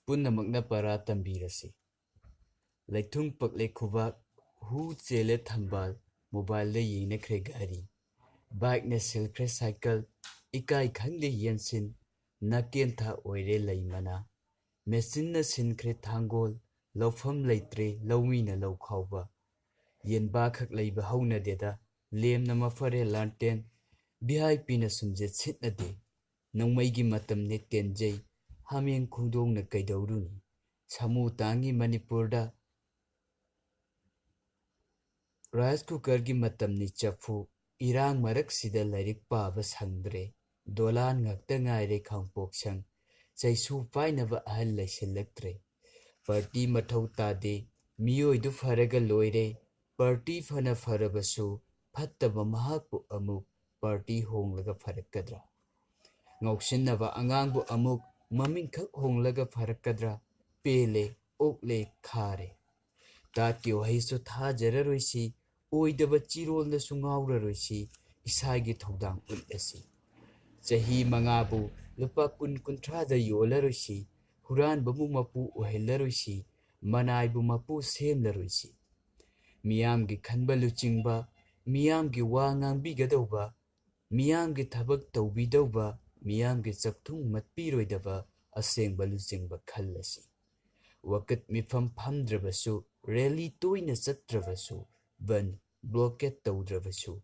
ꯄꯨꯟꯅꯃꯛꯅ ꯄꯔꯥ ꯇꯝꯕꯤꯔꯁꯤ꯫ ꯂꯩꯊꯨꯡ ꯄꯛꯂꯦ ꯈꯨꯕꯥꯛ, ꯍꯨ ꯆꯦꯜꯂꯦ ꯊꯝꯕꯥꯜ, ꯃꯣꯕꯥꯏꯜꯗ ꯌꯦꯡꯅꯈ꯭ꯔꯦ ꯘꯔꯤ, ꯕꯥꯏꯛꯅ ꯁꯤꯜꯈ꯭ꯔꯦ ꯁꯥꯏꯀꯜ, ꯏꯀꯥꯏ ꯈꯪꯗꯦ ꯌꯦꯟꯁꯤꯟ, ꯅꯥꯀꯦꯟꯊꯥ ꯑꯣꯏꯔꯦ ꯂꯩ ꯃꯅꯥ, ꯃꯦꯆꯤꯟꯅ ꯁꯤꯟꯈ꯭ꯔꯦ ꯊꯥꯡꯒꯣꯜ, ꯂꯧꯐꯝ ꯂꯩꯇ꯭ꯔꯦ ꯂꯧꯃꯤꯅ ꯂꯧ ꯈꯥꯎꯕ, ꯌꯦꯟꯕꯥꯈꯛ ꯂꯩꯕ ꯍꯧꯅꯗꯦꯗ, ꯂꯦꯝꯅ ꯃꯐꯔꯦ ꯂꯥꯟꯇꯦꯟ, ꯚꯤꯑꯥꯏꯄꯤꯅ ꯁꯨꯝꯖꯦꯠ ꯁꯤꯠꯅꯗꯦ, ꯅꯣꯡꯃꯩꯒꯤ ꯃꯇꯝꯅꯦ ꯇꯦꯟꯖꯩ, ꯍꯥꯃꯦꯡ ꯈꯣꯡꯗꯣꯡꯅ ꯀꯩꯗꯧꯔꯨꯅꯤ, ꯁꯥꯃꯨ ꯇꯥꯡꯉꯤ ꯃꯅꯤꯄꯨꯔꯗ, ꯔꯥꯏꯁ ꯀꯨꯀꯔꯒꯤ ꯃꯇꯝꯅꯤ ꯆꯐꯨ, ꯏꯔꯥꯡ ꯃꯔꯛꯁꯤꯗ ꯂꯥꯏꯔꯤꯛ ꯄꯥꯕ ꯁꯪꯗ꯭ꯔꯦ, ꯗꯣꯂꯥꯟ ꯉꯥꯛꯇ ꯉꯥꯏꯔꯦ ꯈꯥꯡꯄꯣꯛꯁꯪ, ꯆꯩꯁꯨ ꯄꯥꯏꯅꯕ ꯑꯍꯜ ꯂꯩꯁꯤꯜꯂꯛꯇ꯭ꯔꯦ, ꯄꯥꯔꯇꯤ ꯃꯊꯧ ꯇꯥꯗꯦ, ꯃꯤꯑꯣꯏꯗꯨ ꯐꯔꯒ ꯂꯣꯏꯔꯦ, ꯄꯥꯔꯇꯤ ꯐꯅ ꯐꯔꯕꯁꯨ ꯐꯠꯇꯕ ꯃꯍꯥꯛꯄꯨ ꯑꯃꯨꯛ ꯄꯥꯔꯇꯤ ꯍꯣꯡꯂꯒ ꯐꯔꯛꯀꯗ꯭ꯔꯥ, ꯉꯥꯎꯁꯤꯟꯅꯕ ꯑꯉꯥꯡꯕꯨ ꯑꯃꯨꯛ ꯃꯃꯤꯡꯈꯛ ꯍꯣꯡꯂꯒ ꯐꯔꯛꯀꯗ꯭ꯔꯥ, ꯄꯦꯜꯂꯦ ꯑꯣꯛꯂꯦ ꯈꯥꯔꯦ, ꯇꯥꯠꯀꯤ ꯋꯥꯍꯩꯁꯨ ꯊꯥꯖꯔꯔꯣꯏꯁꯤ, ꯑꯣꯏꯗꯕ ꯆꯤꯔꯣꯜꯗꯁꯨ ꯉꯥꯎꯔꯔꯣꯏꯁꯤ, ꯏꯁꯥꯒꯤ ꯊꯧꯗꯥꯡ ꯎꯠꯂꯁꯤ, ꯆꯍꯤ 5ꯕꯨ ꯂꯨꯄꯥ 20-30ꯗ ꯌꯣꯜꯂꯔꯣꯏꯁꯤ, ꯍꯨꯔꯥꯟꯕꯕꯨ ꯃꯄꯨ ꯑꯣꯏꯍꯜꯂꯔꯣꯏꯁꯤ, ꯃꯅꯥꯏꯕꯨ ꯃꯄꯨ ꯁꯦꯝꯂꯔꯣꯏꯁꯤ, ꯃꯤꯌꯥꯝꯒꯤ ꯈꯟꯕ ꯂꯨꯆꯤꯡꯕ, ꯃꯤꯌꯥꯝꯒꯤ ꯋꯥ ꯉꯥꯡꯕꯤꯒꯗꯧꯕ, ꯃꯤꯌꯥꯝꯒꯤ ꯊꯕꯛ ꯇꯧꯕꯤꯗꯧꯕ, ꯃꯤꯌꯥꯝꯒꯤ ꯆꯛꯊꯨꯡ ꯃꯠꯄꯤꯔꯣꯏꯗꯕ ꯑꯁꯦꯡꯕ ꯂꯨꯆꯤꯡꯕ ꯈꯜꯂꯁꯤ, ꯋꯥꯀꯠ ꯃꯤꯐꯝ ꯐꯝꯗ꯭ꯔꯕꯁꯨ, ꯔꯦꯂꯤ ꯇꯣꯏꯅ ꯆꯠꯇ꯭ꯔꯕꯁꯨ, ꯕꯟ ꯕ꯭ꯂꯣꯀꯦꯠ ꯇꯧꯗ꯭ꯔꯕꯁꯨ,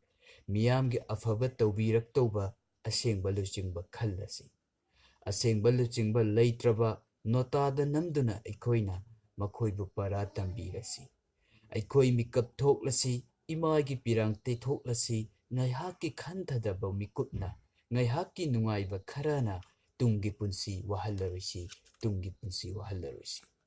ꯃꯤꯌꯥꯝꯒꯤ ꯑꯐꯕ ꯇꯧꯕꯤꯔꯛꯇꯧꯕ ꯑꯁꯦꯡꯕ ꯂꯨꯆꯤꯡꯕ ꯈꯜꯂꯁꯤ, ꯑꯁꯦꯡꯕ ꯂꯨꯆꯤꯡꯕ ꯂꯩꯇ꯭ꯔꯕ ꯅꯣꯇꯥꯗ ꯅꯝꯗꯨꯅ ꯑꯩꯈꯣꯏꯅ ꯃꯈꯣꯏꯕꯨ ꯄꯔꯥ ꯇꯝꯕꯤꯔꯁꯤ, ꯑꯩꯈꯣꯏ ꯃꯤꯀꯞ ꯊꯣꯛꯂꯁꯤ, ꯏꯃꯥꯒꯤ ꯄꯤꯔꯥꯡ ꯇꯩꯊꯣꯛꯂꯁꯤ, ꯉꯥꯏꯍꯥꯛꯀꯤ ꯈꯟꯊꯗꯕ ꯃꯤꯀꯨꯞꯅ, ꯉꯥꯏꯍꯥꯛꯀꯤ ꯅꯨꯡꯉꯥꯏꯕ ꯈꯔꯅ ꯇꯨꯡꯒꯤ ꯄꯨꯟꯁꯤ ꯋꯥꯍꯜꯂꯔꯣꯏꯁꯤ, ꯇꯨꯡꯒꯤ ꯄꯨꯟꯁꯤ ꯋꯥꯍꯜꯂꯔꯣꯏꯁꯤ꯫